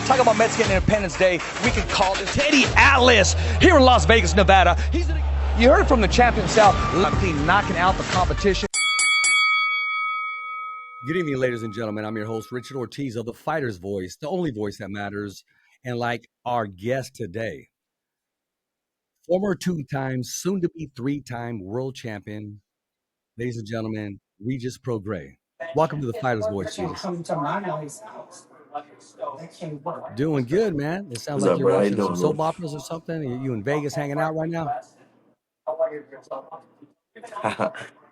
Talk about Mexican Independence Day. We can call this Teddy Atlas here in Las Vegas, Nevada. You heard from the champion himself, knocking out the competition. Good evening, ladies and gentlemen. I'm your host, Richard Ortiz of The Fighter's Voice, the only voice that matters. And like our guest today, former two-time, soon-to-be three-time world champion, ladies and gentlemen, Regis Prograis. Welcome to The Fighter's Voice, Regis. Doing good, man. It sounds What's like up, you're bro? How you watching some doing, soap bro? operas or something. You in Vegas hanging out right now?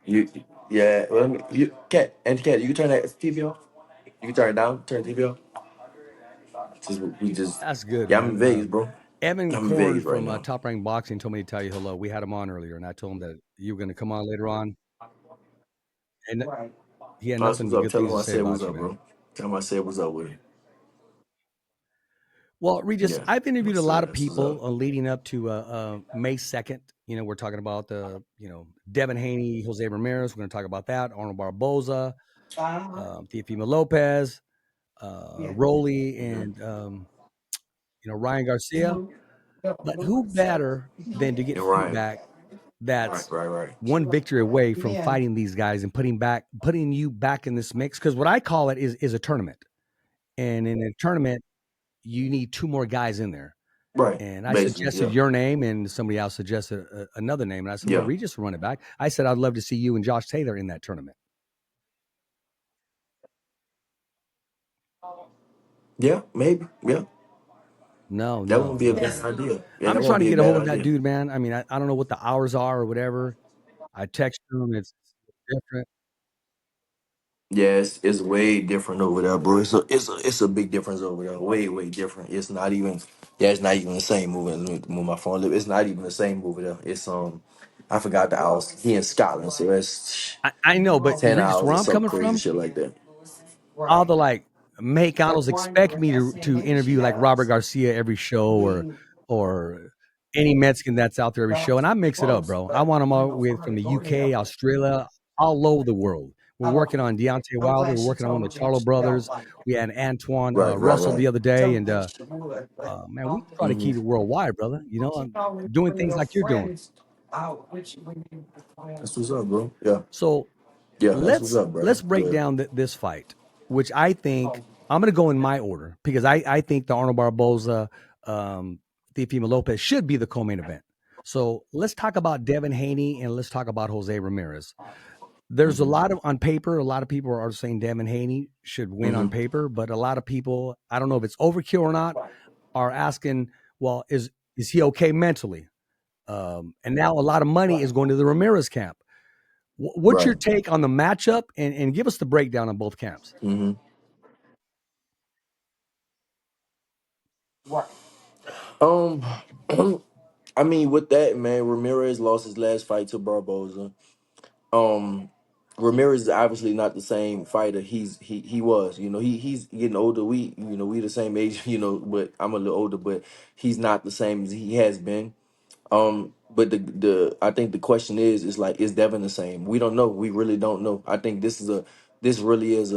you, yeah. Well, cat, you can turn that TV off. You can turn it down. Turn the TV off. That's good, Yeah, I'm in man. Vegas, bro. Evan I'm in Korn Vegas right from now. Top Rank Boxing told me to tell you hello. We had him on earlier, and I told him that you were going to come on later on. And he had That's nothing what's but up. good Tell things him to I say said what's about you, up, man. bro. Tell him I said what's up with him. Well, Regis, Yeah, I've interviewed a lot of that's what's up. people leading up to May 2nd. You know, we're talking about Devin Haney, Jose Ramirez. We're going to talk about that. Arnold Barboza, Teofimo Lopez, Rolly, and Ryan Garcia. But who better than to get And Ryan. feedback that's Right. one victory away from fighting these guys and putting you back in this mix? Because what I call it is a tournament, and in a tournament, you need two more guys in there. Right. And I Basically, suggested yeah. your name, and somebody else suggested another name. And I said, well, Yeah. Regis will run it back. I said, I'd love to see you and Josh Taylor in that tournament. Yeah, maybe. Yeah. No, That no, wouldn't be a no. bad idea. Yeah, I'm that won't trying to be a get a bad hold of that idea. dude, man. I mean, I don't know what the hours are or whatever. I text him. It's different. Yeah, it's way different over there, bro. It's a big difference over there. Way different. It's not even the same moving. Let me move my phone a little. It's not even the same over there. I forgot the hours. He in Scotland, so it's I know, but 10 Regis, hours where or I'm some coming crazy from, shit like that. all the Mexicanos expect me to interview like Robert Garcia every show or any Mexican that's out there every show, and I mix it up, bro. I want them all with from the UK, Australia, all over the world. We're working on Deontay Wilder. We're working on one of the Charlo brothers. We had Antoine Russell the Right. other day, and man, we try to hmm keep it worldwide, brother. I'm doing things like you're doing. That's what's up, bro. Yeah, So yeah. That's what's let's up, bro. let's break Good. down this fight, which I think I'm going to go in my order because I think the Arnold Barboza, Teofimo Lopez should be the co-main event. So let's talk about Devin Haney and let's talk about Jose Ramirez. There's a hmm lot on paper. A lot of people are saying Devin Haney should win hmm on paper, but a lot of people, I don't know if it's overkill or not, are asking, well, is he okay mentally? And now a lot of money is going to the Ramirez camp. What's Right. your take on the matchup, and give us the breakdown on both camps? hmm Um, I mean, with that, man, Ramirez lost his last fight to Barboza. Um, Ramirez is obviously not the same fighter he was. He's getting older. We the same age. But I'm a little older. But he's not the same as he has been. But the I think the question is like, is Devin the same? We don't know. We really don't know. I think this really is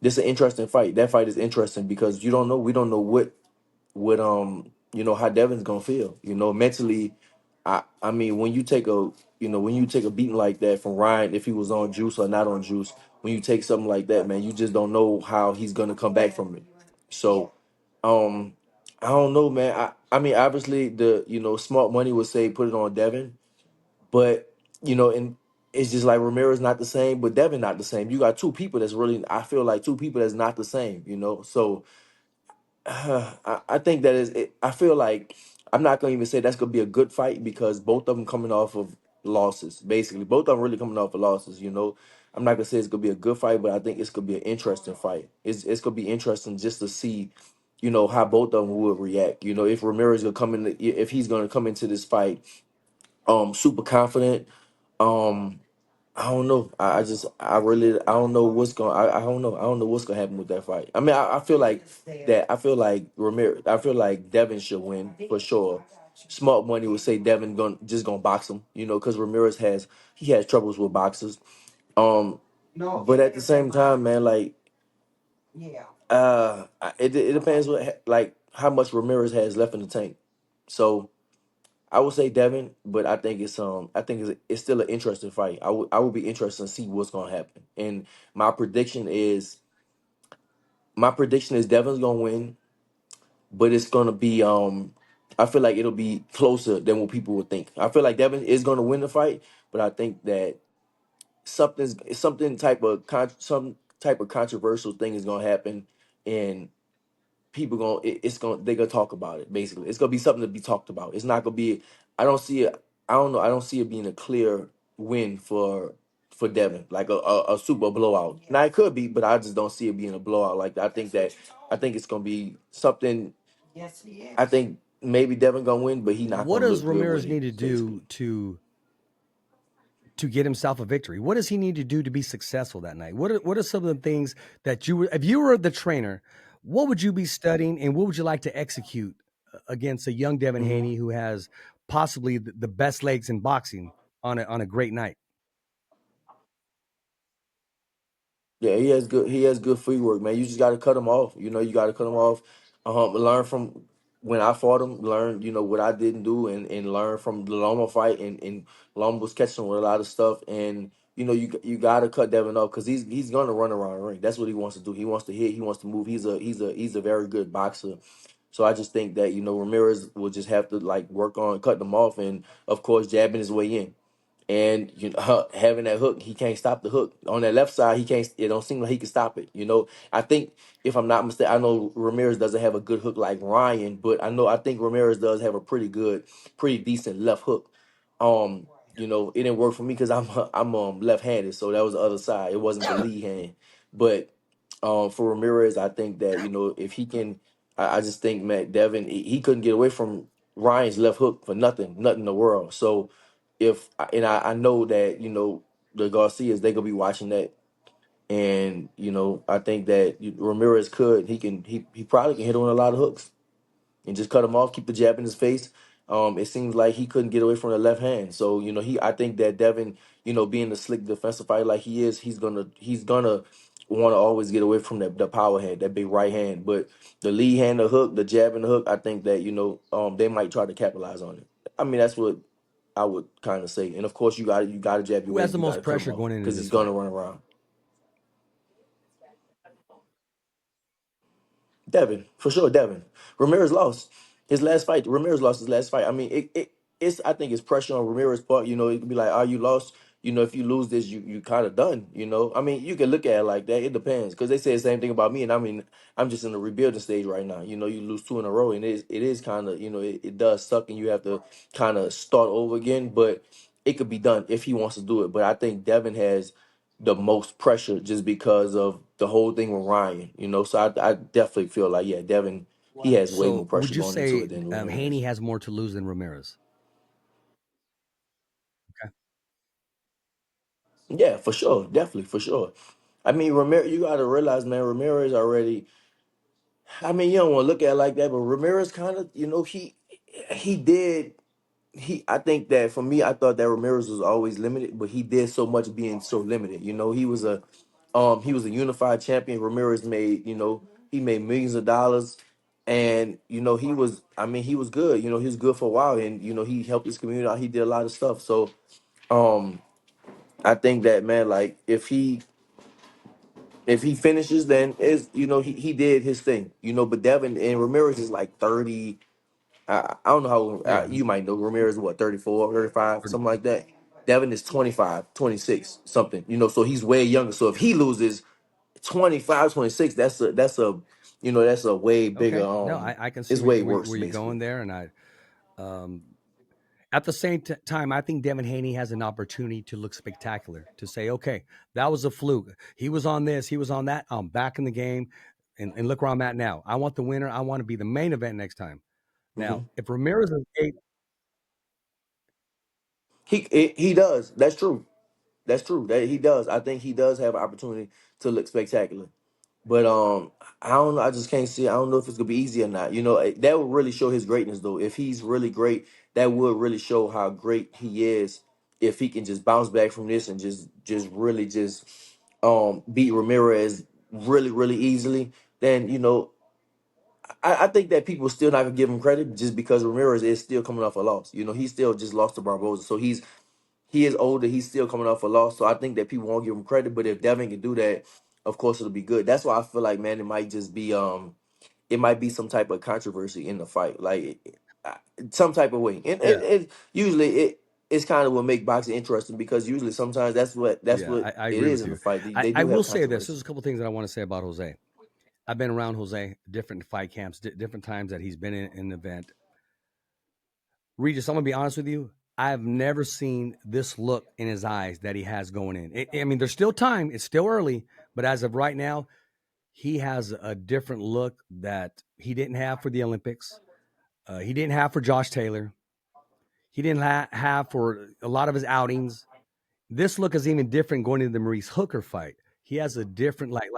this an interesting fight. That fight is interesting because you don't know. We don't know what how Devin's gonna feel. Mentally. I mean, when you take a beating like that from Ryan, if he was on juice or not on juice, when you take something like that, man, you just don't know how he's gonna come back from it. So um I don't know, man. I mean, obviously the smart money would say put it on Devin, but and it's just like Ramirez not the same, but Devin not the same. You got two people that's really, I feel like two people that's not the same. So I think that is it. I feel like I'm not gonna even say that's gonna be a good fight because both of them coming off of losses. Basically, both of them really coming off of losses. I'm not gonna say it's gonna be a good fight, but I think it's gonna be an interesting fight. It's gonna be interesting just to see, how both of them will react. If Ramirez gonna come in, if he's gonna come into this fight, super confident. Um, I don't know. I don't know what's going. I don't know. I don't know what's gonna happen with that fight. I mean, I feel like that. I feel like Ramirez. I feel like Devin should win for sure. Smart money would say Devin gonna box him. Because Ramirez has troubles with boxers. Um, but at the same time, man, like It depends like how much Ramirez has left in the tank. So I would say Devin, but I think it's still an interesting fight. I would be interested to see what's gonna happen. And my prediction is my prediction is Devin's gonna win, but it's gonna be I feel like it'll be closer than what people would think. I feel like Devin is gonna win the fight, but I think that some type of controversial thing is gonna happen, and people gonna it's gonna they gonna talk about it. Basically, it's gonna be something to be talked about. It's not gonna be. I don't see it. I don't know. I don't see it being a clear win for Devin, like a super blowout. Now it could be, but I just don't see it being a blowout. Like I think it's gonna be something. I think maybe Devin gonna win, but he not What gonna does look good Ramirez need winning. to do Basically, to get himself a victory? What does he need to do to be successful that night? What are some of the things that if you were the trainer, what would you be studying and what would you like to execute against a young Devin hmm Haney who has possibly the best legs in boxing on a great night? yeah, he has good free work, man. You just got to cut him off. You know, you got to cut him off. Learn from when I fought him. Learn, what I didn't do, and learn from the Loma fight. And Loma was catching him with a lot of stuff. And you got to cut Devin off because he's gonna run around the ring. That's what he wants to do. He wants to hit. He wants to move. He's a very good boxer. So I just think that Ramirez will just have to like work on cutting him off, and of course jabbing his way in. And having that hook, he can't stop the hook on that left side. He can't. It don't seem like he can stop it. I think if I'm not mistaken, I know Ramirez doesn't have a good hook like Ryan, but I think Ramirez does have a pretty decent left hook. It didn't work for me because I'm left-handed, so that was the other side. It wasn't the lead hand, but for Ramirez, I think that if he can, I just think Matt Devin he couldn't get away from Ryan's left hook for nothing in the world. So if and I know that the Garcias they gonna be watching that, and I think that Ramirez he probably can hit on a lot of hooks and just cut him off, keep the jab in his face. It seems like he couldn't get away from the left hand. So, I think that Devin, being the slick defensive fighter like he is, he's gonna want to always get away from the power hand, that big right hand. But the lead hand, the hook, the jab and the hook, I think that, they might try to capitalize on it. I mean, that's what I would kind of say. And of course you gotta jab your Who way has in, the you most gotta cut him pressure off going into because he's this gonna fight? run around. Devin, for sure, Devin. Ramirez lost his last fight. Ramirez lost his last fight. I mean, it's I think it's pressure on Ramirez's part. It could be like, are you lost? If you lose this, you kind of done. I mean, you can look at it like that. It depends because they say the same thing about me, and I mean, I'm just in the rebuilding stage right now. You lose two in a row, and it is kind of it does suck, and you have to kind of start over again. But it could be done if he wants to do it. But I think Devin has the most pressure just because of the whole thing with Ryan, So I definitely feel like, yeah, Devin, he has way more So would pressure you going into say it than Haney Ramirez. has more to lose than Ramirez? Okay. Yeah, for sure, definitely for sure. I mean, Ramirez, you got to realize, man, Ramirez already. I mean, you don't want to look at it like that, but Ramirez kind of, he did. I think that for me, I thought that Ramirez was always limited, but he did so much being so limited. He was a unified champion. Ramirez made, he made millions of dollars, and he was good. He was good for a while, and he helped his community out. He did a lot of stuff. So, um, I think that, man, like if he finishes, then is he did his thing. But Devin and Ramirez is like 30. I don't know how Yeah. you might know Ramirez is what 34, 35, something like that. Devin is 25, 26, something. So he's way younger. So if he loses 25, 26, that's a way bigger Okay. No, I can see it's where, way where, worse where you're going basically. there. And um, at the same time, I think Devin Haney has an opportunity to look spectacular, to say, okay, that was a fluke. He was on this, he was on that. I'm back in the game. And look where I'm at now. I want the winner. I want to be the main event next time. Now, hmm if Ramirez is eight, he does. That's true. That's true. That he does. I think he does have an opportunity to look spectacular. But I don't know. I just can't see. I don't know if it's gonna be easy or not. That would really show his greatness, though. If he's really great, that would really show how great he is. If he can just bounce back from this and just really just beat Ramirez really really easily. then I think that people still not gonna give him credit just because Ramirez is still coming off a loss. He still just lost to Barboza, so he is older. He's still coming off a loss, so I think that people won't give him credit. But if Devin can do that, of course it'll be good. That's why I feel like, man, it might just be it might be some type of controversy in the fight, like some type of way. And Yeah, usually it's kind of what make boxing interesting because usually sometimes that's yeah, what I it agree is with in the you. fight. I, They I do will have say this. controversy. There's a couple things that I want to say about Jose. I've been around Jose different fight camps, different times that he's been in an event. Regis, I'm gonna be honest with you. I've never seen this look in his eyes that he has going in. I mean, there's still time. It's still early, but as of right now, he has a different look that he didn't have for the Olympics. He didn't have for Josh Taylor. He didn't have for a lot of his outings. This look is even different going into the Maurice Hooker fight. He has a different like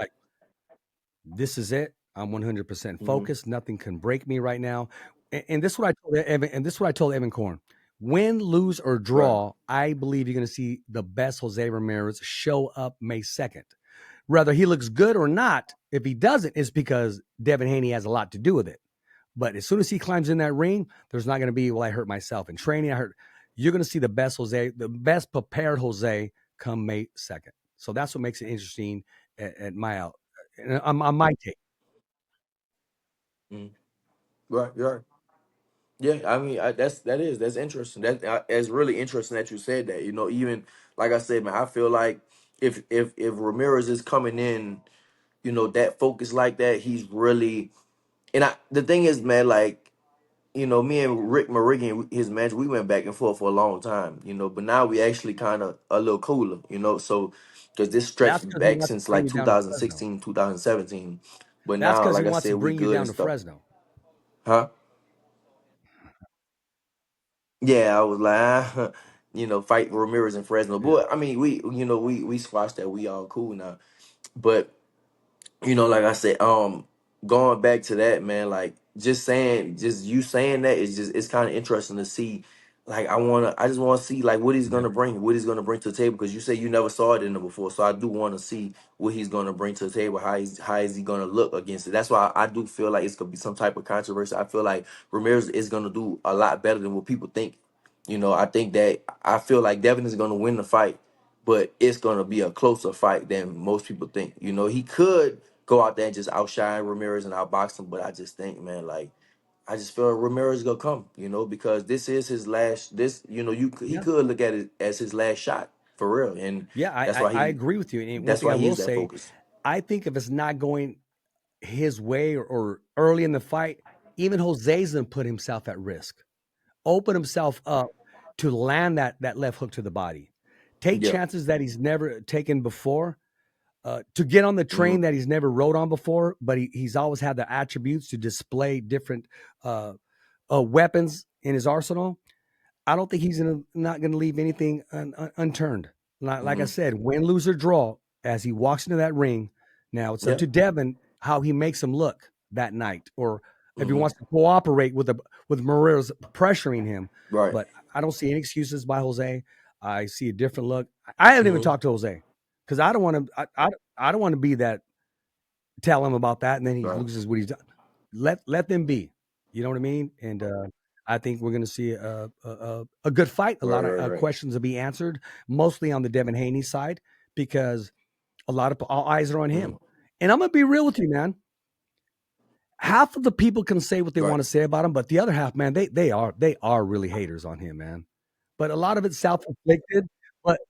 this is it. I'm 100% Hmm. focused. Nothing can break me right now. And this is what I told Evan. And this is what I told Evan Korn. Win, lose, or Right. draw, I believe you're going to see the best Jose Ramirez show up May 2nd. Whether he looks good or not, if he doesn't, it's because Devin Haney has a lot to do with it. But as soon as he climbs in that ring, there's not going to be, well, I hurt myself in training. You're going to see the best Jose, the best prepared Jose come May 2nd. So that's what makes it interesting at my out, on my take. Mhm. Right. Right. Yeah, I mean, that's interesting. That's really interesting that you said that. Even like I said, man, I feel like if Ramirez is coming in, that focus like that, he's really. And the thing is, man, like me and Rick Morigian, his manager, we went back and forth for a long time, but now we actually kind of a little cooler, so because this That's stretched because he back wants to since bring like you down to Fresno. 2016, 2017. But That's now, because he like I wants to said, we bring you good down and to stuff, Fresno. huh? Yeah, I was like, fight Ramirez and Fresno. Yeah. But I mean, we squashed that. We all cool now. But like I said, going back to that, man, like just you saying that is just it's kind of interesting to see. Like I just want to see like what he's Yeah. gonna bring, what he's gonna bring to the table because you say you never saw it in there before, so I do want to see what he's gonna bring to the table. How is he gonna look against it? That's why I do feel like it's gonna be some type of controversy. I feel like Ramirez is gonna do a lot better than what people think. I think that I feel like Devin is gonna win the fight, but it's gonna be a closer fight than most people think. He could go out there and just outshine Ramirez and outbox him. But I just think, man, like I just feel Ramirez is gonna come, because this is his last. This, he Yeah. could look at it as his last shot for real, and Yeah. that's why I he, agree with you. And one that's thing why I he will is that say, focus. I think if it's not going his way or early in the fight, even Jose's gonna put himself at risk, open himself up to land that left hook to the body, take Yeah. chances that he's never taken before, to get on the Hmm. train that he's never rode on before, but he's always had the attributes to display different uh, weapons in his arsenal. I don't think not gonna leave anything unturned. Like I Hmm. said, win, lose or draw, as he walks into that ring. Now it's up Yeah. to Devin how he makes him look that night, or if he Hmm. wants to cooperate with Moreira's pressuring him. Right. But I don't see any excuses by Jose. I see a different look. I haven't even Hmm. talked to Jose because I don't want to. I don't want to be that, tell him about that, and then he Right. loses what he's done. Let them be. You know what I mean? And I think we're going to see a good fight. A Right. lot of Right. Right. questions will be answered, mostly on the Devin Haney side, because a lot of all eyes are on Hmm. him. And I'm going to be real with you, man. Half of the people can say what they Right. want to say about him, but the other half, man, they are really haters on him, man. But a lot of it's self inflicted. But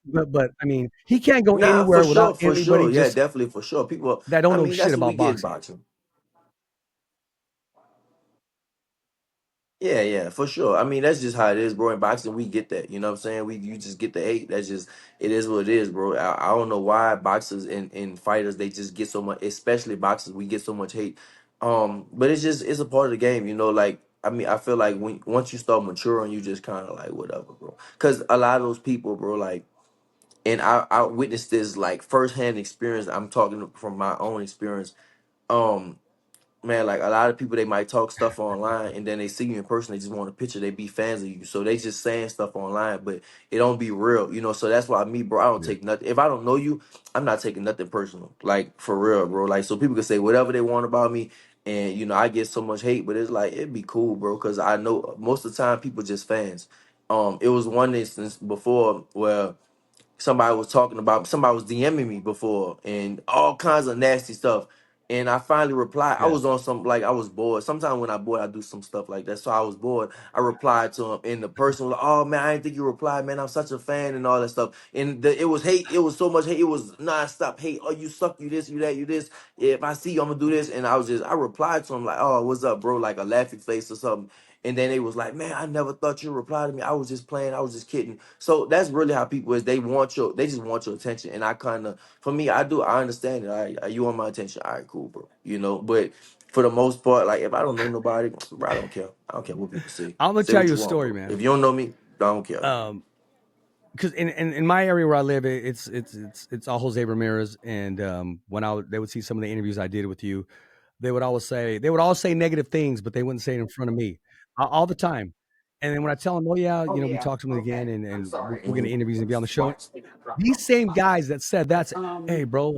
but I mean, he can't go Nah, for anywhere without sure, for anybody sure. Yeah, just definitely for sure. People, that don't I know mean, shit that's what we about get in boxing. boxing. Yeah, yeah, for sure. I mean, that's just how it is, bro. In boxing, we get that. You know what I'm saying? You just get the hate. That's just it is what it is, bro. I don't know why boxers and fighters they just get so much, especially boxers, we get so much hate. But it's a part of the game, Like I mean, I feel like when once you start maturing, you just kind of like whatever, bro. Because a lot of those people, bro, like, and I witnessed this like firsthand experience. I'm talking from my own experience. Um, man, like a lot of people, they might talk stuff online and then they see you in person, they just want a picture, they be fans of you. So they just saying stuff online, but it don't be real, you know. So that's why me, bro, I don't Yeah. take nothing. If I don't know you, I'm not taking nothing personal. Like for real, bro. Like so people can say whatever they want about me. And you know, I get so much hate, but it's like it'd be cool, bro, because I know most of the time people just fans. It was one instance before where somebody was talking about somebody was DMing me before and all kinds of nasty stuff. And I finally replied. I Yeah. was on some like I was bored. Sometimes when I bored, I do some stuff like that. So I was bored. I replied to him, and the person was like, "Oh man, I didn't think you replied, man. I'm such a fan and all that stuff." And it was hate. It was so much hate. It was nonstop hate. Oh, you suck. You this. You that. You this. If I see you, I'm gonna do this. And I replied to him like, "Oh, what's up, bro?" Like a laughing face or something. And then they was like, "Man, I never thought you replied to me. I was just playing. I was just kidding." So that's really how people is. They just want your attention. And I kind of, for me, I understand it. You want my attention? All right, cool, bro. You know, but for the most part, like if I don't know nobody, bro, I don't care. I don't care what people say. I'm gonna Say tell what you you a want, story, bro. man. If you don't know me, I don't care. Because in my area where I live, it's all Jose Ramirez, and when they would see some of the interviews I did with you, they would all say negative things, but they wouldn't say it in front of me all the time. And then when I tell them, oh yeah, we talked to them again, and we're gonna Mhm. interview and be on the show. These same guys that said that's, hey bro,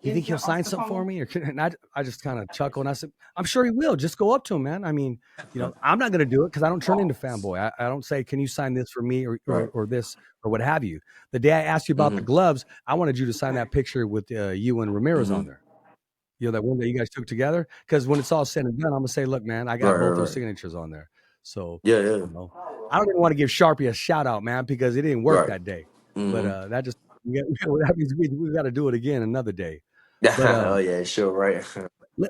you think he'll sign something for me? And I just kind of chuckle and I said, I'm sure he will. Just go up to him, man. I mean, I'm not gonna do it because I don't turn into fanboy. I don't say, can you sign this for me Right. or this or what have you. The day I asked you about the Mhm. gloves, I wanted you to sign that picture with you and Ramirez on Mhm. there. That one that you guys took together. Because when it's all said and done, I'm gonna say, look, man, I got Right. both Right. those Right. signatures on there. So, Yeah. Yeah. you know, I don't even want to give Sharpie a shout out, man, because it didn't work Right. that day. But Mhm. that just that means we got to do it again another day. But Oh yeah. Sure. Right.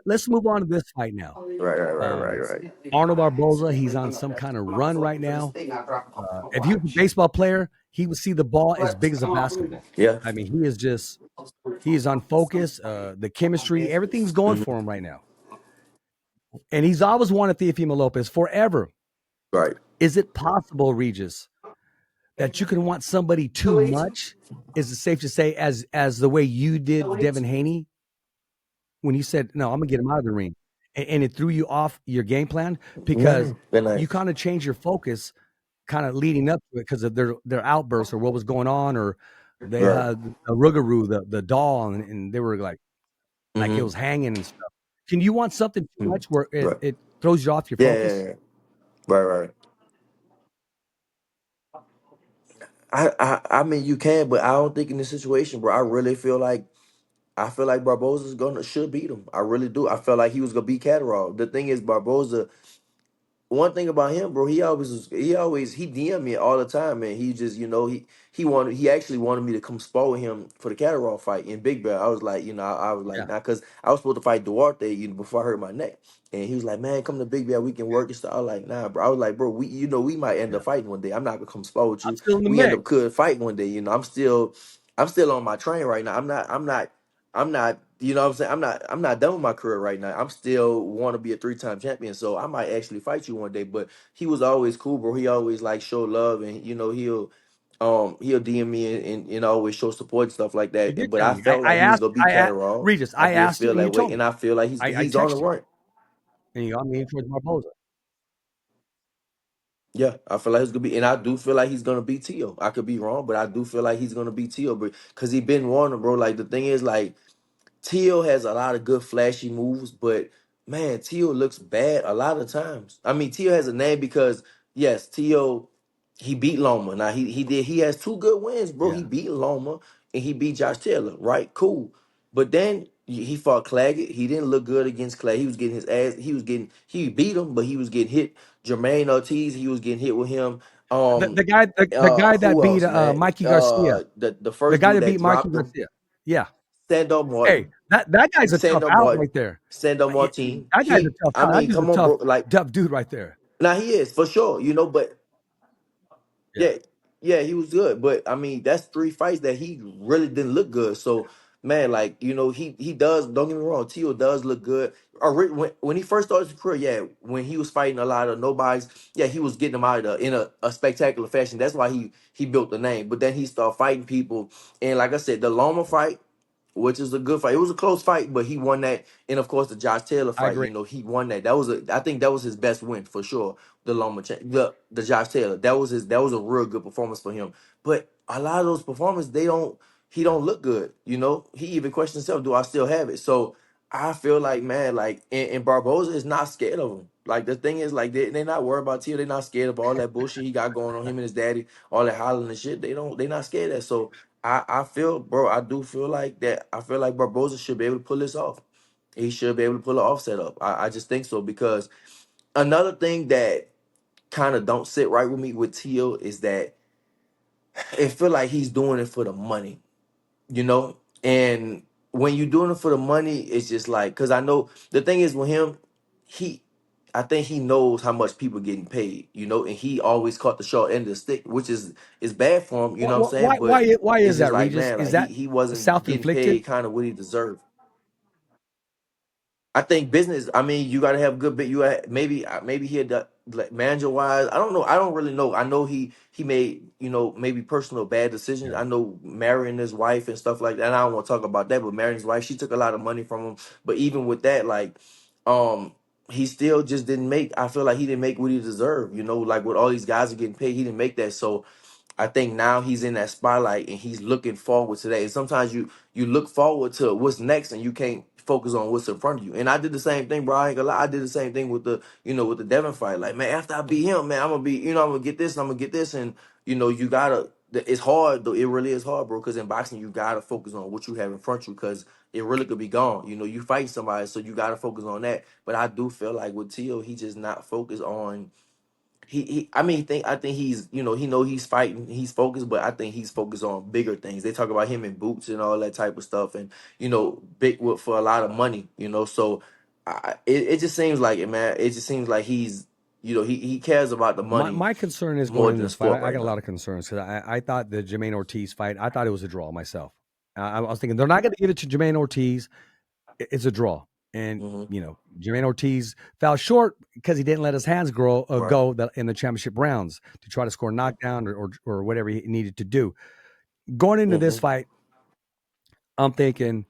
let's move on to this fight now. Right. Right. Right. Um, Right. Right. Arnold Barboza, he's on some kind of run right now. If he was a baseball player, he would see the ball as big as a basketball. Yeah. I mean, he is on focus. The chemistry, everything's going Mhm. for him right now. And he's always wanted Teofimo Lopez forever. Right. Is it possible, Regis, that you can want somebody too much? Is it safe to say as the way you did Devin Haney when you said, no, I'm gonna get him out of the ring, and it threw you off your game plan because No. Then you kind of changed your focus kind of leading up to it because of their outbursts or what was going on, or they right. had a Rougarou, the doll, and they were like it Mhm. was hanging and stuff. Can you want something too Mhm. much where Right. it throws you off your Yeah. Yeah. focus? Yeah. Right. Right. I mean you can, but I don't think in this situation, bro. I feel like Barboza's gonna should beat him. I really do. I felt like he was gonna beat Catterall. The thing is, Barboza. One thing about him, bro, he DM me all the time, man. He just, he actually wanted me to come spar with him for the Catterall fight in Big Bear. I was like, I was like, Yeah, nah, because I was supposed to fight Duarte, before I hurt my neck. And he was like, man, come to Big Bear, we can work and stuff. I was like, nah, bro. I was like, bro, we might end yeah. up fighting one day. I'm not gonna come spar with I'm you. still in the We end mix. up could fight one day. I'm still on my train right now. I'm not, you know what I'm saying? I'm not done with my career right now. I'm still want to be a 3-time champion. So I might actually fight you one day. But he was always cool, bro. He always like show love and he'll DM me and always show support and stuff like He that. did But tell I me. felt like he was gonna be I asked Catterall. Regis. I I did asked you, feel and you that way, told me. and I feel like I he's on the texted you, run. and you got me in towards Barboza. Yeah, I feel like he's gonna be, and I do feel like he's gonna beat Tio. I could be wrong, but I do feel like he's gonna beat Tio, but because he been warning, bro. Like the thing is, like Teal has a lot of good flashy moves, but man, Teal looks bad a lot of times. I mean, Teal has a name because yes, Teal he beat Loma. Now he has two good wins, bro. Yeah. He beat Loma and he beat Josh Taylor, right? Cool. But then he fought Claggett. He didn't look good against Clay. He was getting his ass. He beat him, but he was getting hit. Jermaine Ortiz, he was getting hit with him. The guy the guy that Who beat else, man? Mikey Garcia. The The first guy dude that that beat Mikey dropped him, Garcia. Yeah. Sando Hey, Martin. that guy's a tough Sando out Martin. right there. Sando Martin. That guy's a tough I out. That mean, dude's a come on, bro. tough, Like, tough dude right there. now he is for sure, but Yeah. yeah, yeah, he was good. But I mean, that's 3 fights that he really didn't look good. So, man, like, he does. Don't get me wrong, Tio does look good. When he first started his career, yeah, when he was fighting a lot of nobodies, yeah, he was getting them out of in a spectacular fashion. That's why he built the name. But then he started fighting people, and like I said, the Loma fight. which is a good fight. It was a close fight, but he won that. And of course, the Josh Taylor I fight, agree. you know, he won that. That was I think that was his best win for sure. The the Josh Taylor, that was a real good performance for him. But a lot of those performances, he don't look good. You know, he even questioned himself, do I still have it? So I feel like, man, like, and Barboza is not scared of him. Like, the thing is, like, they're not worried about Tio. They're not scared of all that bullshit he got going on, him and his daddy, all that hollering and shit. They're not scared of that. So I feel, bro, I do feel like that. I feel like Barboza should be able to pull this off. He should be able to pull an offset up. I just think so, because another thing that kind of don't sit right with me with Tio is that it feel like he's doing it for the money, you know? And when you're doing it for the money, it's just like, because I know the thing is with him, he, I think he knows how much people getting paid, you know, and he always caught the short end of the stick, which is bad for him, you know what I'm saying? But Why it's is just that, like, Regis? man, Is like that he wasn't getting self-inflicted? paid kind of what he deserved. I think business. I mean, you got to have good bit. Maybe he had like manager wise. I don't know. I don't really know. I know he made, you know, maybe personal bad decisions. Yeah. I know marrying his wife and stuff like that. And I don't want to talk about that, but marrying his wife, she took a lot of money from him. But even with that, like, um, he still just didn't make. I feel like he didn't make what he deserved. You know, like what all these guys are getting paid, he didn't make that. So I think now he's in that spotlight and he's looking forward to that. And sometimes you look forward to what's next and you can't focus on what's in front of you. And I did the same thing, bro. I ain't gonna lie. I did the same thing with the, you know, with the Devin fight. Like, man, after I beat him, man, I'm gonna be, you know, I'm gonna get this and I'm gonna get this. And, you know, you gotta, it's hard though. It really is hard, bro. Because in boxing, you gotta focus on what you have in front of you, because it really could be gone. You know, you fight somebody, so you gotta focus on that. But I do feel like with Tio, he just not focused on, I mean, I think he's, you know he's fighting, he's focused, but I think he's focused on bigger things. They talk about him in boots and all that type of stuff, and, you know, big for a lot of money, you know. So it just seems like it, man. It just seems like he's, you know, he cares about the money My concern is more going than into the this fight. sport I right got a lot now. of concerns because I thought the Jermaine Ortiz fight, I thought it was a draw myself. I was thinking they're not going to give it to Jermaine Ortiz. It's a draw. And, Hmm. you know, Jermaine Ortiz fell short because he didn't let his hands go Right. in the championship rounds to try to score a knockdown or whatever he needed to do. Going into this Hmm. fight, I'm thinking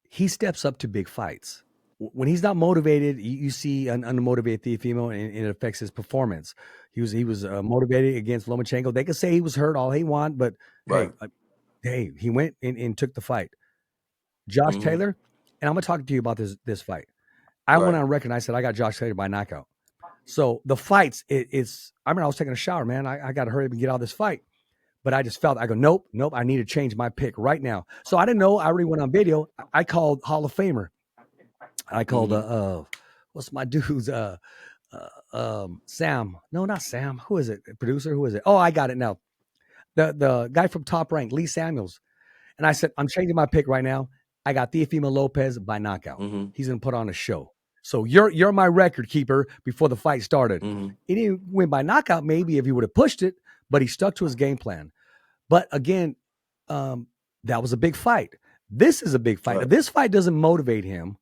he steps up to big fights. When he's not motivated, you see an unmotivated Teofimo, and it affects his performance. He was motivated against Lomachenko. They could say he was hurt all he want, but Right. hey, he went and took the fight. Josh Hmm. Taylor, and I'm gonna talk to you about this fight. I went Right. on record and I said I got Josh Taylor by knockout. So the fights, it's. I remember I was taking a shower, man. I got to hurry up and get out of this fight. But I just felt, I go, nope. I need to change my pick right now. So I didn't know. I already went on video. I called Hall of Famer. I called Hmm. what's my dude's Sam? No, not Sam. Who is it? Producer? Who is it? Oh, I got it now. The guy from Top Rank, Lee Samuels. And I said, I'm changing my pick right now. I got Teofimo Lopez by knockout. Hmm. He's gonna put on a show. So you're my record keeper before the fight started. Hmm. He didn't win by knockout, maybe if he would have pushed it, but he stuck to his game plan. But again, um, that was a big fight. This is a big fight. Now, Right. this fight doesn't motivate him.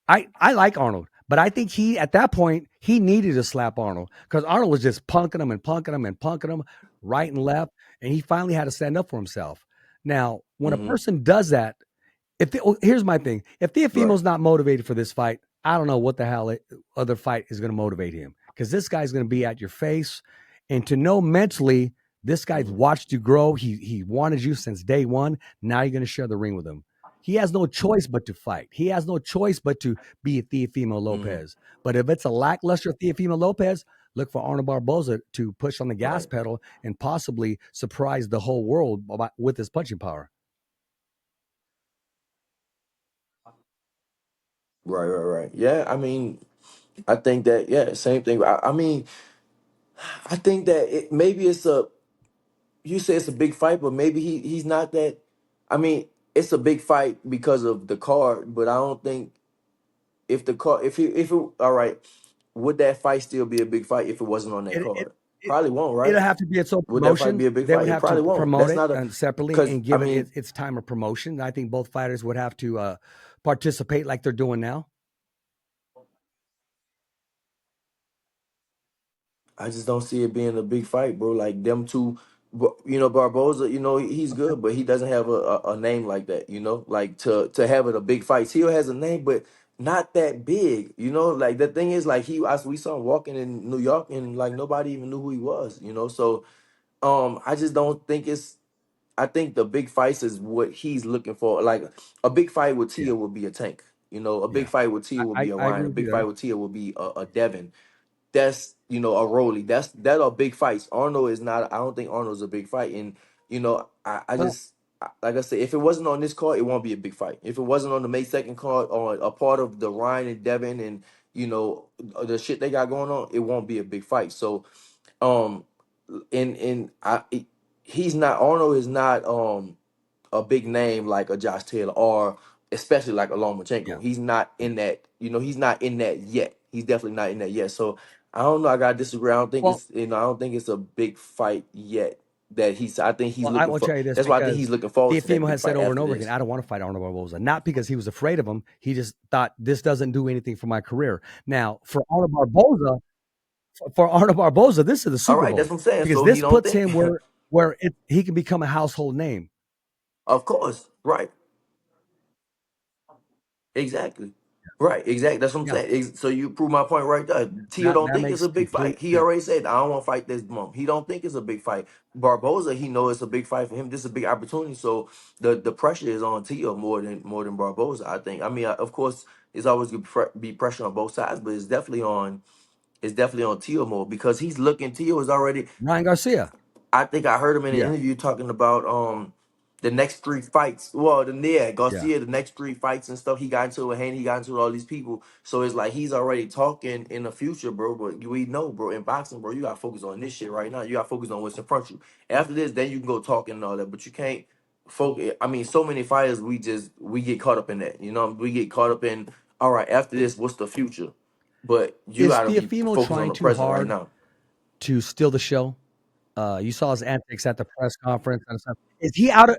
I like Arnold, but I think he at that point he needed to slap Arnold because Arnold was just punking him and punking him and punking him right and left, and he finally had to stand up for himself. Now, when a Hmm. person does that, here's my thing: if Right. Teofimo's not motivated for this fight, I don't know what the hell other fight is going to motivate him because this guy's going to be at your face, and to know mentally this guy's Hmm. watched you grow. He wanted you since day one. Now you're going to share the ring with him. He has no choice but to fight. He has no choice but to be a Teofimo Hmm. Lopez. But if it's a lackluster Teofimo Lopez, look for Arnold Barboza to push on the gas Right. pedal and possibly surprise the whole world with his punching power. Right. Right. Right. Yeah. I mean, I think that, yeah, same thing. I mean, I think that maybe it's a, you say it's a big fight, but maybe he's not that. I mean, it's a big fight because of the card, but I don't think if the card, if it, all right, would that fight still be a big fight if it wasn't on that It it card? it Probably won't, it'll right? have to be its own Would that fight promotion. be a big They fight? would It have to probably won't. promote That's it not a, and separately because and I give it mean, its time of promotion. I think both fighters would have to participate like they're doing now. I just don't see it being a big fight, bro. Like them two, You know, Barboza, you know, he's good, but he doesn't have a name like that, you know, like to have it a big fight. Tio has a name, but not that big, you know. Like the thing is, like we saw him walking in New York, and like nobody even knew who he was, you know. So I just don't think it's. I think the big fights is what he's looking for. Like a big fight with Yeah, Tia would be a Tank, you know. A big yeah. fight with Tia would be a I Ryan. agree A with you big there. fight with Tia would be a Devin. That's a Rolly. That are big fights. Arnold is not. I don't think Arnold's a big fight. And I Well, just like I said, if it wasn't on this card, it won't be a big fight. If it wasn't on the May 2nd card, on a part of the Ryan and Devin and the shit they got going on, it won't be a big fight. So um, he's not. Arnold is not a big name like a Josh Taylor or especially like a yeah. Lomachenko. He's not in that, he's not in that yet. He's definitely not in that yet. So I don't know. I gotta disagree. I don't think Well, it's I don't think it's a big fight yet that I think he's I looking will for. tell you this That's why I think because he's looking forward to that Teofimo big has said fight over and after over again, this. I don't want to fight Arnold Barboza. Not because he was afraid of him. He just thought this doesn't do anything for my career. Now, for Arnold Barboza, this is the All Super right, that's Bowl what I'm saying. because So he this don't puts think him where he can become a household name. of course, right. Exactly. Right, exactly. That's what I'm Yeah, saying. So you prove my point right there. Tio don't that think it's makes a big fight. complete He sense. already said, I don't want to fight this month. He don't think it's a big fight. Barboza, he know it's a big fight for him. This is a big opportunity. So the pressure is on Tio more than Barboza, I think. I mean, of course, it's always gonna be pressure on both sides, but it's definitely on Tio more because he's looking. Tio is already. Ryan Garcia. I think I heard him in an Yeah, interview talking about the next three fights. Well, yeah, Garcia, the next three fights and stuff. He got into it with Haney, he got into it with all these people. So it's like he's already talking in the future, bro. But we know, bro, in boxing, bro, you gotta focus on this shit right now. You gotta focus on what's in front of you. After this, then you can go talking and all that. But you can't focus. I mean, so many fighters, we get caught up in that. We get caught up in all right. After this, what's the future? But you is gotta be Teofimo focused on trying the too present right hard now. to steal the show? You saw his antics at the press conference and stuff. Is he out Yeah,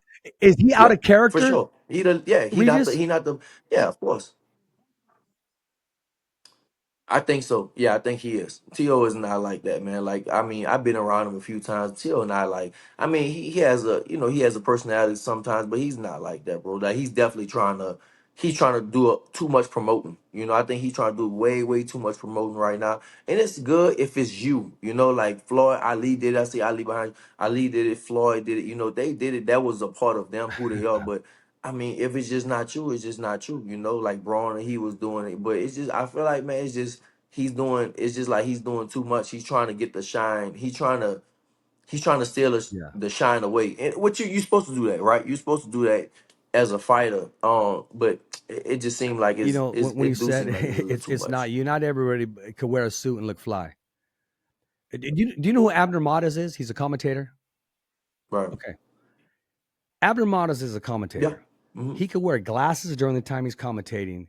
of for character, sure. Yeah, Regis? yeah, of course. I think so. Yeah, I think he is. T.O. is not like that, man. Like, I mean, I've been around him a few times. T.O. not like, I mean, he has a personality sometimes, but he's not like that, bro. Like, he's trying to do too much promoting. I think he's trying to do way, way too much promoting right now. And it's good if it's you, like Floyd, Ali did it. I see Ali behind you. Ali did it. Floyd did it. They did it. That was a part of them, who they are. But I mean, if it's just not you, it's just not you. Like Braun, he was doing it, but it's just I feel like, man, it's just it's just like he's doing too much. He's trying to get the shine. He's trying to steal Yeah. the shine away. And what you supposed to do that, right? You're supposed to do that as a fighter. But it just seemed like When you it do said seem like it's a little too it's not much. you, not everybody could wear a suit and look fly. Do you know who Abner Mares is? He's a commentator. Right. Okay. Abner Mares is a Yeah. commentator. Hmm. He could wear glasses during the time he's commentating,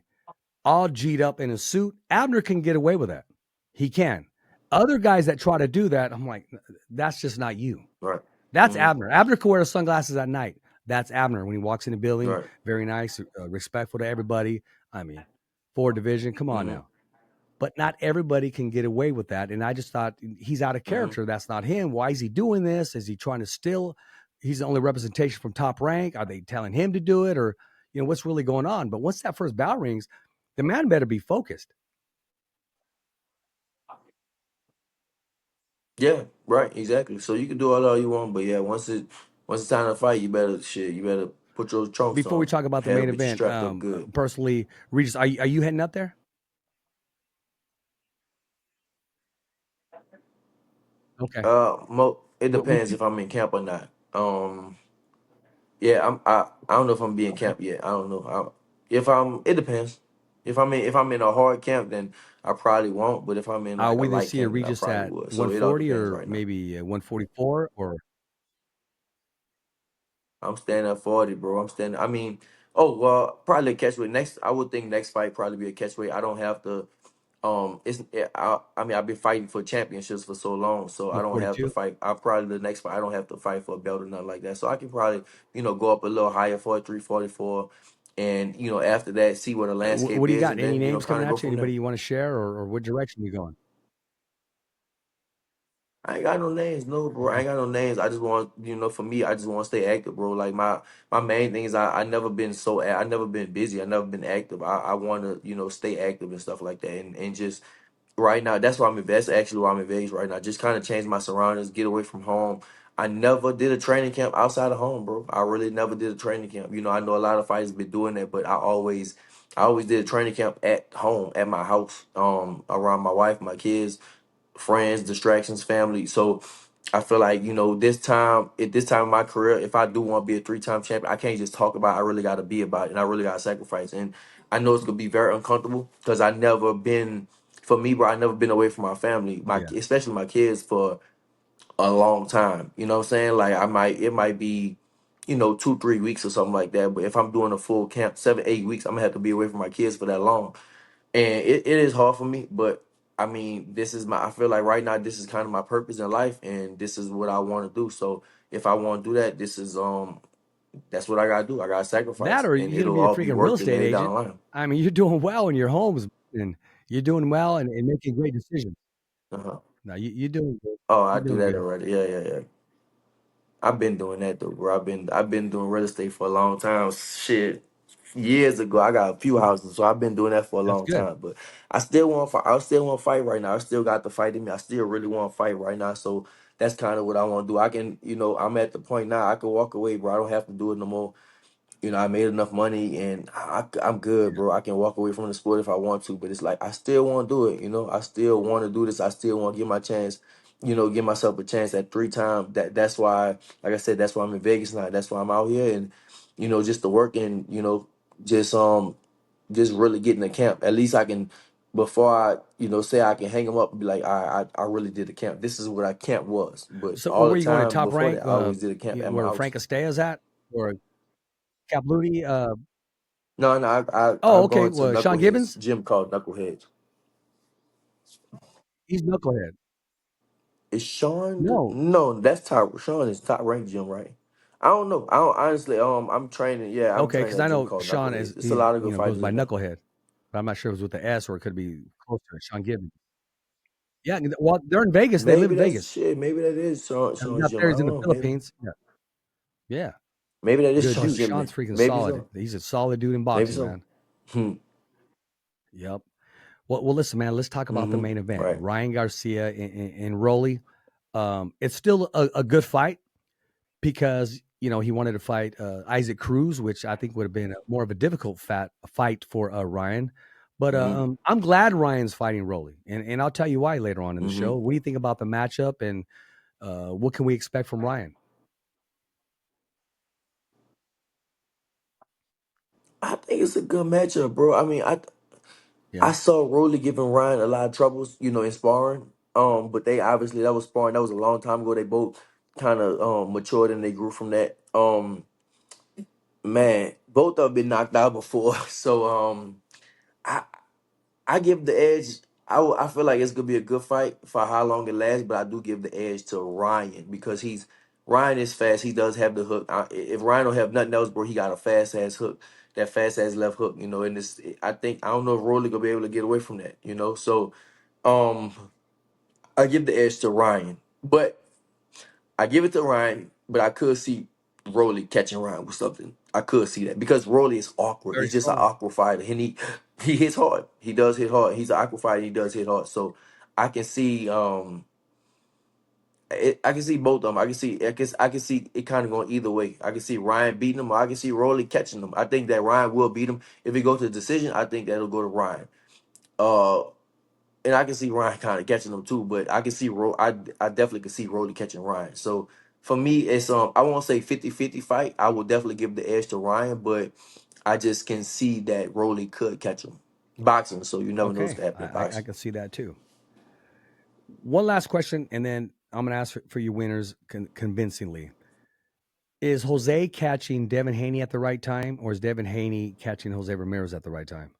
all G'd up in a suit. Abner can get away with that. He can. Other guys that try to do that, I'm like, that's just not you. Right. That's Hmm. Abner. Abner could wear sunglasses at night. That's Abner when he walks in the building. Right. Very nice, respectful to everybody. I mean, Ford Division. Come on Hmm. now. But not everybody can get away with that. And I just thought he's out of Hmm. character. That's not him. Why is he doing this? Is he trying to steal? He's the only representation from Top Rank. Are they telling him to do it? Or, what's really going on? But once that first bell rings, the man better be focused. Yeah. Right. Exactly. So you can do all you want, but yeah, once it's time to fight, you better put your trunks Before we on, talk about the have main get you event, strapped up good. personally, Regis, are you heading up there? Okay. It We depends if I'm in camp or not. Yeah, I don't know if I'm being okay. camp yet. I don't know. It depends. If I'm in a hard camp, then I probably won't. But if I'm in Are like a we going to light see a camp, then I Regis probably at would. So it all 140 depends or right now. maybe 144 or I'm standing at 40, bro. I'm standing. I mean, oh well, probably a catchweight. Next, I would think next fight probably be a catchweight. I don't have to. I mean, I've been fighting for championships for so long, so I don't have to 142? fight. I probably the next fight, I don't have to fight for a belt or nothing like that. So I can probably, go up a little higher, 43, 44, and after that, see where the What landscape do you is, got? and Any then names kind coming of go at you? from there. Anybody you want to share or what direction you going? I ain't got no names, no, bro. I ain't got no names. I just want, for me, I just want to stay active, bro. Like my main thing is I never been I never been busy. I never been active. I want to, stay active and stuff like that, and just right now, that's why I'm in. That's actually why I'm in Vegas right now. Just kind of change my surroundings, get away from home. I never did a training camp outside of home, bro. I really never did a training camp. I know a lot of fighters been doing that, but I always did a training camp at home, at my house, around my wife, my kids, friends, distractions, family. So I feel like, at this time in my career, if I do want to be a three-time champion, I can't just talk about it. I really got to be about it, and I really got to sacrifice. And I know it's going to be very uncomfortable because for me, bro, I never been away from my family, Yeah. especially my kids for a long time. You know what I'm saying? Like it might be, 2, 3 weeks or something like that. But if I'm doing a full camp, 7, 8 weeks, I'm gonna have to be away from my kids for that long, and it is hard for me. But I mean, I feel like right now this is kind of my purpose in life, and this is what I want to do. So if I want to do that, that's what I gotta do. I gotta That sacrifice, or and you're gonna it'll be a all be freaking real worth it estate later down agent. the line. I mean, you're doing well in your homes, and you're doing well and making great decisions. Uh-huh. No, you're doing good. Oh, I You're do doing that good. already. Yeah, yeah, yeah. I've been doing that though, bro. I've been doing real estate for a long time. Shit, years ago, I got a few houses, so I've been doing that for a That's long good. time. But I still want to fight. I still want to fight right now. I still got the fight in me. I still really want to fight right now. So that's kind of what I want to do. I can, I'm at the point now. I can walk away, bro. I don't have to do it no more. I made enough money and I'm good, Yeah. bro. I can walk away from the sport if I want to, but it's like I still want to do it. I still want to do this. I still want to give my chance. Give myself a chance at 3 times. That's why, like I said, that's why I'm in Vegas now. That's why I'm out here, and just to work and just just really get in the camp. At least I can, before I say I can hang them up and be like, all right, I really did the camp. This is what I camp was. But So, all where the are you going to time top before rank? that, I always did a camp at my Where house. Frank Estea's at, or Capluti? No, no, Oh, I'm okay. going to Well, Sean Knuckleheads Gibbons, gym called Knuckleheads. he's knucklehead. Is Sean No, no, that's top. Sean is top ranked gym, right? I don't know. I don't honestly. I'm training. Yeah, I'm okay, training because at I a gym know called Sean Knuckleheads. is It's a he lot of good goes fighters by in there. knucklehead, but I'm not sure if it was with the S or it could be close to it. Sean Gibbons. Yeah, well, they're in Vegas. They live Maybe in that's Vegas. shit. Maybe that is He's Sean's up gym. there. I He's don't in the know. Philippines. Yeah, yeah. Maybe that is Good Sean's dude. gym Sean's then. freaking Maybe solid. so. He's a solid dude in Maybe boxing, so. man. Yep. Well, listen, man. Let's talk about the Mm-hmm. main event: Right. Ryan Garcia and Rolly. It's still a good fight because he wanted to fight Isaac Cruz, which I think would have been more of a difficult fight for Ryan. But Mm-hmm. I'm glad Ryan's fighting Rolly, and I'll tell you why later on in the Mm-hmm. show. What do you think about the matchup, and what can we expect from Ryan? I think it's a good matchup, bro. I mean, I Yeah. saw Rolly giving Ryan a lot of troubles, in sparring. But they obviously that was sparring. That was a long time ago. They both kind of matured and they grew from that. Man, both of them been knocked out before. So I I give the edge. I feel like it's gonna be a good fight for how long it lasts, but I do give the edge to Ryan because Ryan is fast. He does have the hook. If Ryan don't have nothing else, bro, he got a fast ass hook, that fast ass left hook. And this I don't know if Rolly gonna be able to get away from that. So um I give the edge to Ryan, but I give it to Ryan, but I could see Rolly catching Ryan with something. I could see that because Rolly is awkward. Very He's just an strong. awkward fighter, and he hits hard. He does hit hard. He's an awkward fighter. He does hit hard. So I can see I can see both of them. I can see it kind of going either way. I can see Ryan beating him, or I can see Rolly catching him. I think that Ryan will beat him if he goes to the decision. I think that'll go to Ryan. Uh, and I can see Ryan kind of catching them too, but I can see I definitely can see Rolly catching Ryan. So for me, it's I won't say 50-50 fight. I will definitely give the edge to Ryan, but I just can see that Rolly could catch him. Boxing, so you never know what's Okay, gonna happen in I boxing. can see that too. One last question, and then I'm going to ask for your winners convincingly. Is Jose catching Devin Haney at the right time, or is Devin Haney catching Jose Ramirez at the right time?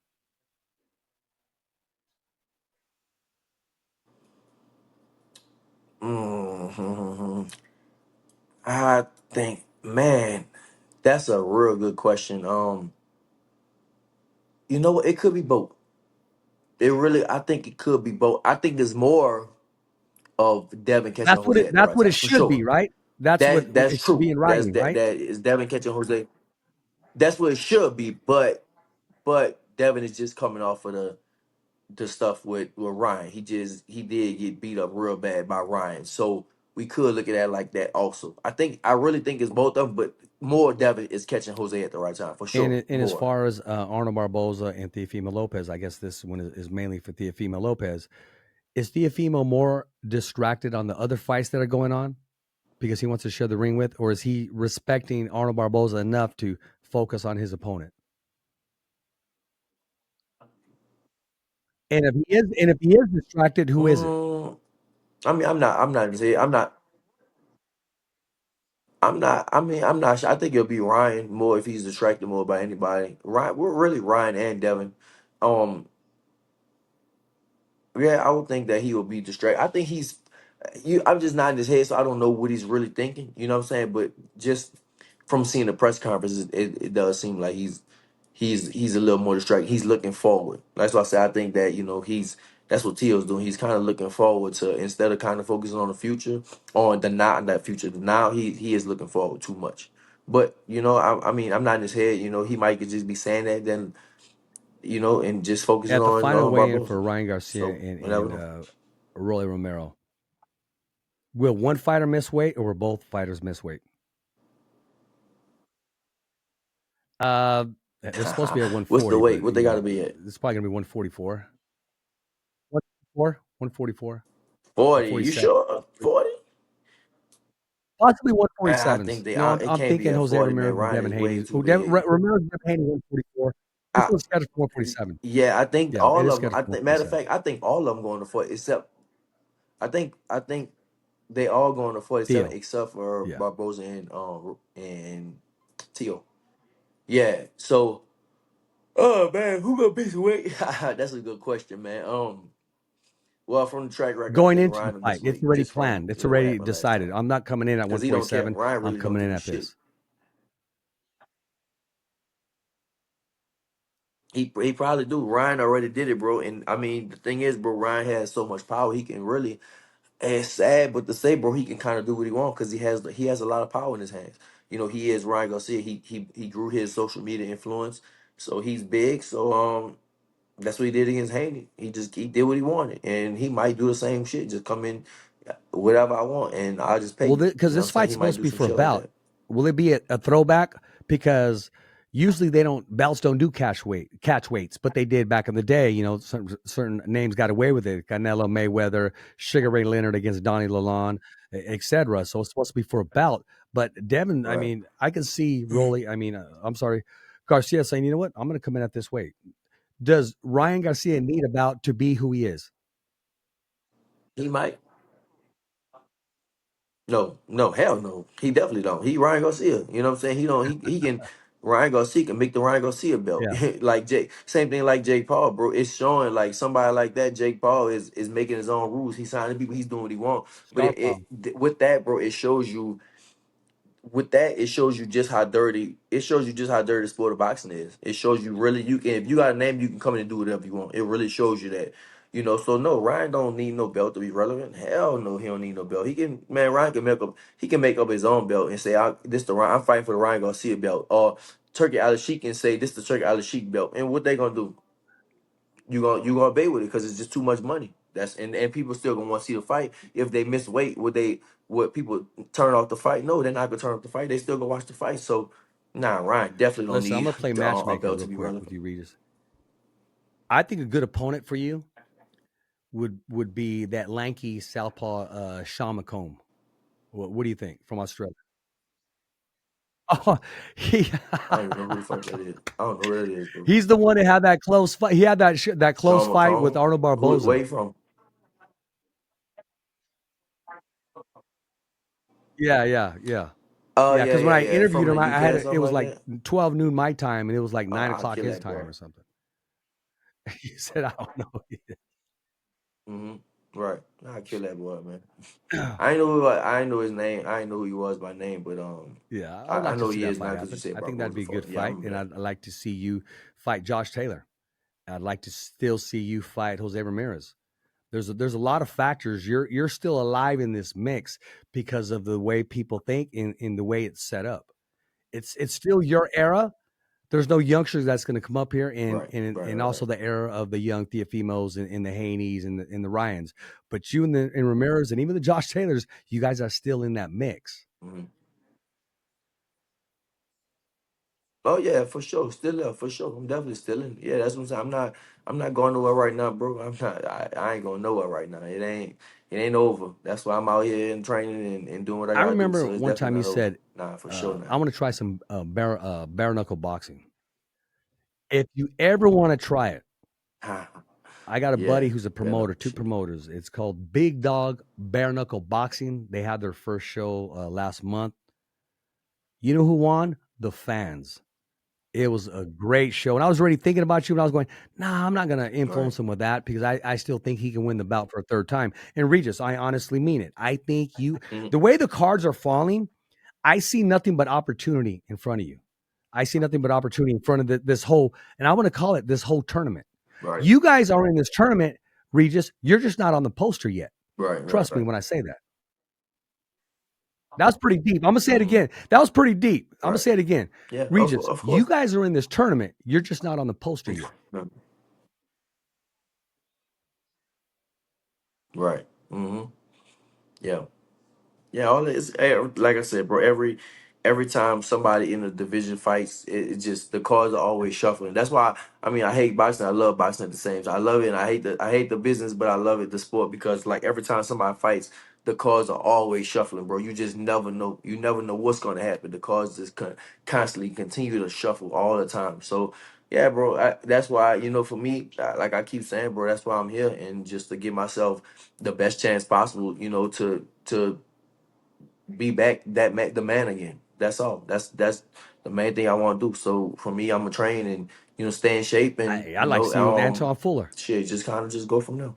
hmm I think, man, that's a real good question. You know what? It could be both. I think it could be both. I think there's more. of Devin catching Jose at the That's right what it time, for should sure. be, right? That's what That's it should be true. in That's writing, right? that is Devin catching Jose. That's what it should be. But Devin is just coming off of the stuff with Ryan. He did get beat up real bad by Ryan. So we could look at that like that also. I really think it's both of them, but more Devin is catching Jose at the right time for sure. And as More. far as Arnold Barboza and Teofimo Lopez, I guess this one is mainly for Teofimo Lopez. Is Teofimo more distracted on the other fights that are going on because he wants to share the ring with, or is he respecting Arnold Barboza enough to focus on his opponent? And if he is distracted, who is it? Mm, I mean, I'm not sure. I think it'll be Ryan more if he's distracted more by anybody. Ryan, we're really Ryan and Devin. Um, yeah, I would think that he will be distracted. I think I'm just not in his head, so I don't know what he's really thinking. You know what I'm saying? But just from seeing the press conferences, it does seem like he's a little more distracted. He's looking forward. That's why I say I think that that's what Tio's doing. He's kind of looking forward to, instead of kind of focusing on the future, on the not that future. Now he is looking forward too much. But I mean, I'm not in his head. He might could just be saying that then, and just focusing At the on final weigh-in Barboza. for Ryan Garcia So whatever. and Rolly Romero, will one fighter miss weight or will both fighters miss weight? Uh, it's supposed to be at What's the 140, weight? but What they got to be at? it's probably gonna be 144. 144, 40. You 147, sure? 40? possibly I think 147s. they No, are. It I'm can't be thinking at Jose 40, man. Ramirez and Ryan Devin is way Haney. too big. Ramirez and Devin Haney 144. This I one's scheduled for 147. Yeah, I think Yeah, it all is of them. scheduled for Matter of 147. fact, I think all of them going to 40, except I think they all going to 47 Theo, except for yeah. Barboza and Tio. Yeah. So, oh man, who gonna beat the weight? That's a good question, man. Well, from the track record, I Going think into the Ryan will fight, miss it's weight already just from planned. It's what already happened last decided. time I'm not coming in at because he don't care. 147. Ryan I'm really don't coming in give a at shit. this. He probably do. Ryan already did it, bro. And I mean, the thing is, bro, Ryan has so much power. He can really. And it's sad, but to say, bro, he can kind of do what he wants because he has a lot of power in his hands. He is Ryan Garcia. He grew his social media influence, so he's big. So that's what he did against Haney. He did what he wanted, and he might do the same shit. Just come in, whatever I want, and I'll just pay Well, you. because You know what I'm this saying? fight's He might supposed to do be some for a shit like bout. that. Will it be a throwback? Because usually they don't belts don't do catch weights, but they did back in the day. Certain names got away with it. Canelo, Mayweather, Sugar Ray Leonard against Donnie Lalonde, etc. So it's supposed to be for a bout. But Devin, I Right? mean, I can see Rolly. I mean, I'm sorry, Garcia saying, you know what, I'm going to come in at this weight. Does Ryan Garcia need a bout to be who he is? He might. No, no, hell no. He definitely don't. He Ryan Garcia. You know what I'm saying? He don't. He can. Ryan Garcia can make the Ryan Garcia belt. Yeah, Like Jake. Same thing like Jake Paul, bro. It's showing like somebody like that. Jake Paul is making his own rules. He's signing people. He's doing what he wants. But star power. with that, bro, it shows you. With that, it shows you just how dirty. It shows you just how dirty the sport of boxing is. It shows you really you can, if you got a name, you can come in and do whatever you want. It really shows you that. So no, Ryan don't need no belt to be relevant. Hell no, he don't need no belt. Ryan can make up his own belt and say, this the Ryan, I'm fighting for the Ryan Garcia belt. Or Turkey Al Sheik can say this the Turkey Al Sheik belt. And what they gonna do? You gonna pay with it because it's just too much money. And people still gonna want to see the fight. If they miss weight, would people turn off the fight? No, they're not gonna turn off the fight. They still gonna watch the fight. So nah, Ryan definitely don't Listen, I'm need gonna play a matchmaker belt real to be quick with relevant. you, Regis. I think a good opponent for you would be that lanky southpaw Sean McComb. What do you think from Australia? Oh, he I don't even know who the fuck that is. I don't know who that is, bro. he's the one that had that close fight. He had that close Sean fight with McComb. Arnold Where Barboza. you from? Yeah. Oh Yeah, yeah, because when yeah, I yeah. interviewed From the him, I UK had or it something was like like that. 12 noon my time, and it was like Oh, 9 I'll o'clock kill his that time boy. or something. He said, I don't know. Right. I'll kill that boy, man. Yeah, I ain't know his name. I ain't know who he was by name, but I would I like to know see he that is fight now because you happen. said I think that'd Barboza be a good fought. Yeah, I fight, remember and that. I'd like to see you fight Josh Taylor. I'd like to still see you fight Jose Ramirez. There's a lot of factors. You're still alive in this mix because of the way people think in the way it's set up. It's still your era. There's no youngsters that's going to come up here and also the era of the young Teofimos and the Haneys and the Ryans. But you and Ramirez and even the Josh Taylors, you guys are still in that mix. Mm-hmm. Oh yeah, for sure. Still there, for sure. I'm definitely still in. Yeah, that's what I'm saying. I'm not going nowhere right now, bro. I ain't going nowhere right now. It ain't over. That's why I'm out here and training and doing what I I gotta do. remember So it's one time definitely you not over. said, Nah, for sure I not. want to try some bare knuckle boxing. If you ever want to try it, I got a buddy who's a promoter, two promoters. It's called Big Dog Bare Knuckle Boxing. They had their first show last month. You know who won? The Fans. It was a great show. And I was already thinking about you, and I was going, nah, I'm not going to influence him with that because I still think he can win the bout for a third time. And Regis, I honestly mean it. I think the way the cards are falling, I see nothing but opportunity in front of you. I see nothing but opportunity in front of this whole, and I want to call it this whole tournament. Right. You guys are in this tournament, Regis. You're just not on the poster yet. Right. Trust me when I say that. That was pretty deep. I'm going to say it again. That was pretty deep. I'm going to say it again. Yeah, Regis, of course. you guys are in this tournament. You're just not on the poster yet. Right. Mm-hmm. Yeah. Yeah, all it's like I said, bro. Every time somebody in the division fights, it just the cards are always shuffling. That's why I mean I hate boxing. I love boxing at the same time. I love it and I hate the business, but I love it the sport because like every time somebody fights, the cards are always shuffling, bro. You just never know. You never know what's going to happen. The cards just constantly continue to shuffle all the time. So yeah, bro. That's why for me, like I keep saying, bro. That's why I'm here and just to give myself the best chance possible. To be back the man again. That's all. That's the main thing I want to do. So for me, I'm gonna train and stay in shape and I like seeing you with Anton Fuller. Shit, just kind of just go from there.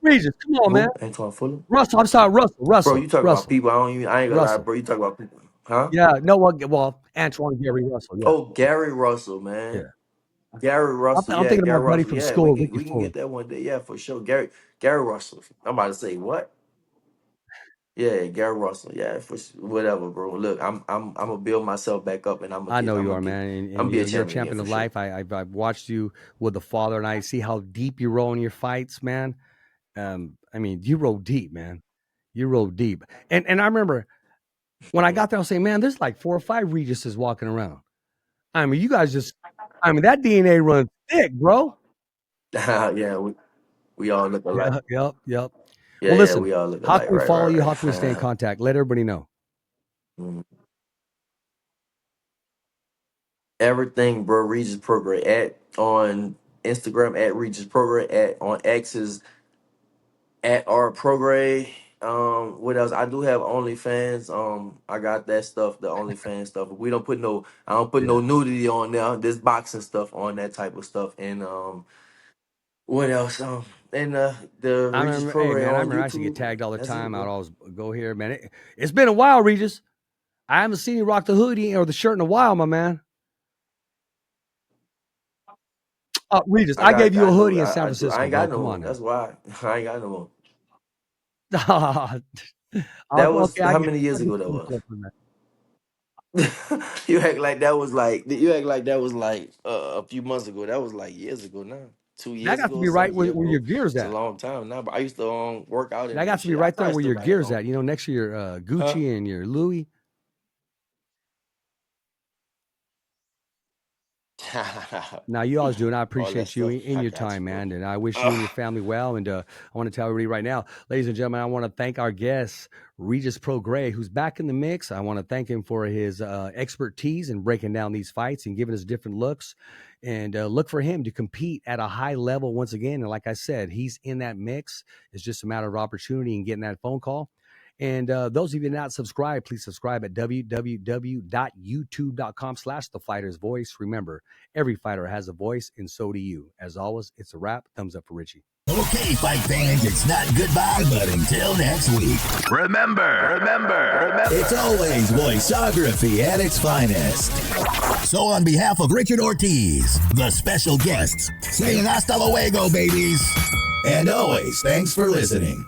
Regis, come on, man. Anton Fuller. Russell, I'm sorry, Russell. Bro, you talk about people. I ain't gonna lie, bro. You talk about people, huh? Yeah, no, well, Antoine Gary Russell. Yeah. Oh, Gary Russell, man. Yeah. Gary Russell. I'm thinking Gary of my buddy Russell. from school. We can get that one day. Yeah, for sure. Gary Russell. I'm about to say what? Yeah, Gary Russell. Yeah, whatever, bro. Look, I'm gonna build myself back up, and I know you are, man, and you're a champion of life. I've watched you with the father, and I see how deep you roll in your fights, man. I mean, you roll deep, man. You roll deep, and I remember when I got there, I was saying, man, there's like 4 or 5 Regises walking around. I mean, you guys that DNA runs thick, bro. Yeah, we all look alike. Yep. Yeah, Well, listen, we all look how alike. can we follow you? Right. How can we stay in contact? Let everybody know. Everything, bro. Regis Prograis on Instagram at Regis Prograis on X is at R Prograis. What else? I do have OnlyFans. I got that stuff, the OnlyFans stuff. I don't put no nudity on there. There's boxing stuff on that type of stuff. And what else? And the I Regis remember, hey Prograis man, I on remember I used to get YouTube. tagged all the That's time. it, I'd bro. always go here, man. It's been a while, Regis. I haven't seen you rock the hoodie or the shirt in a while, my man. Regis, I gave you a hoodie in San Francisco. I ain't got bro. no Come one. on now. That's why I ain't got no one. That was how many years ago that was? You act like that was like a few months ago. That was like years ago now. 2 years That got ago to or be right something. where Yeah, bro. your gear's It's a at. long time now. But I used to work out That got to be right there where your gear's at. Next to your Gucci and your Louis. Now you always do, and I appreciate you in your time, man. And I wish you and your family well. And I want to tell everybody right now, ladies and gentlemen, I want to thank our guest, Regis Prograis, who's back in the mix. I want to thank him for his expertise in breaking down these fights and giving us different looks. And look for him to compete at a high level once again. And like I said, he's in that mix. It's just a matter of opportunity and getting that phone call. And those of you not subscribed, please subscribe at www.youtube.com/thefightersvoice. Remember, every fighter has a voice, and so do you. As always, it's a wrap. Thumbs up for Richie. Okay, fight fans, it's not goodbye, but until next week. Remember, it's always voiceography at its finest. So on behalf of Richard Ortiz, the special guests, saying hasta luego, babies. And always, thanks for listening.